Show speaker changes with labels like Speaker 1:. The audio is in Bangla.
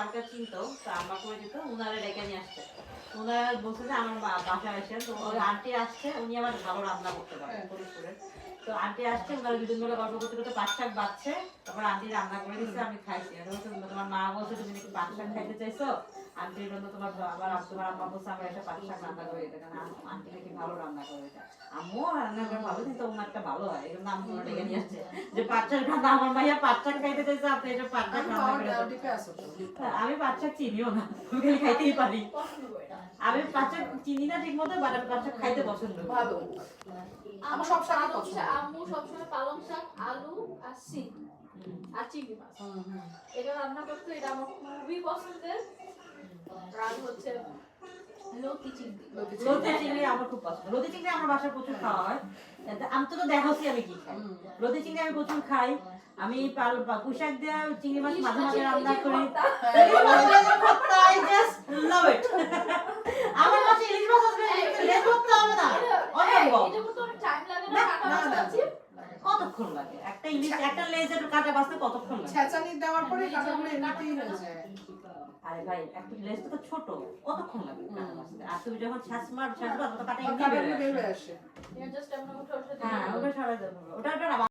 Speaker 1: আমাকে চিনতো, তো আম্মা করে দিত, উনারে ডেকে নিয়ে আসছে। উনারা বলছে যে আমার বাসায় আসেন, তো ওই আন্টি আসছে, উনি আবার ভালো রান্না করতে পারে ফরিদপুরের। তো আন্টি আসছে, ওনারা দুজন মিলে গল্প করতে করতে পাট শাক বাচ্ছে, তারপর আন্টি রান্না করে দিচ্ছে, আমি খাইছি। আর বলছে তোমার মা বলছে তুমি নাকি পাট শাক খাইতে চাইছো, আন্টির জন্য তোমার তোমার আম্মা বলছে আমরা একটা পাট শাক রান্না করে দিতে, কারণ আন্টি নাকি ভালো রান্না করে এটা। আম্মু রান্না করে ভালো, কিন্তু ওনারটা ভালো হয়, এই জন্য আম্মু ওনার ডেকে নিয়ে আসছে যে পাট শাক রান্না, আমার ভাইয়া পাট শাক খাইতে চাইছে, আপনি এটা পাট শাক রান্না করে দেন। আমি পাট শাক চিনিও না, আমি খালি খাইতেই পারি। আমি পাট শাক চিনি না ঠিক মতো, বাট আমি পাট শাক খাইতে পছন্দ করি।
Speaker 2: ভালো আমার সব শাক পছন্দ।
Speaker 3: আম্মু সবসময় পালং শাক, আলু আর সিম আর চিংড়ি মাছ এটা রান্না করতে, এটা আমার খুবই পছন্দের। আর হচ্ছে লতি চিংড়ি।
Speaker 1: লতি চিংড়ি আমার খুব পছন্দ। লতি চিংড়ি আমার বাসায় প্রচুর খাওয়া হয়। আমি তো দেখাচ্ছি আমি কি খাই। লতি চিংড়ি আমি প্রচুর খাই। আমি পুঁইশাক দিয়ে চিংড়ি মাছ মাঝে মাঝে রান্না করি। I just love it. আমার কাছে ইলিশ মাছ আসবে, লেজ করতে হবে না, অসম্ভব।
Speaker 3: এটা করতে অনেক টাইম লাগে না, কাটা মাছ আছে।
Speaker 1: কতক্ষণ লাগে একটা ইলিশ, একটা লেজের কাটা বাছতে কতক্ষণ লাগে?
Speaker 2: ছেঁচানি দেওয়ার পরে কাটাগুলো এমনিতেই হয়ে যায়।
Speaker 1: আরে ভাই একটা লেজ তো ছোট, কতক্ষণ লাগে কাটা বাছতে? আর তুমি যখন ছাঁচবা তো কাটা এমনি
Speaker 2: কাটাগুলো
Speaker 1: বের
Speaker 2: বের
Speaker 1: হয়ে
Speaker 2: হয়ে
Speaker 1: আসে।
Speaker 2: আসে।
Speaker 3: এটা জাস্ট আমরা ওটা
Speaker 1: হ্যাঁ, ওটা সরাই দেবো, ওটা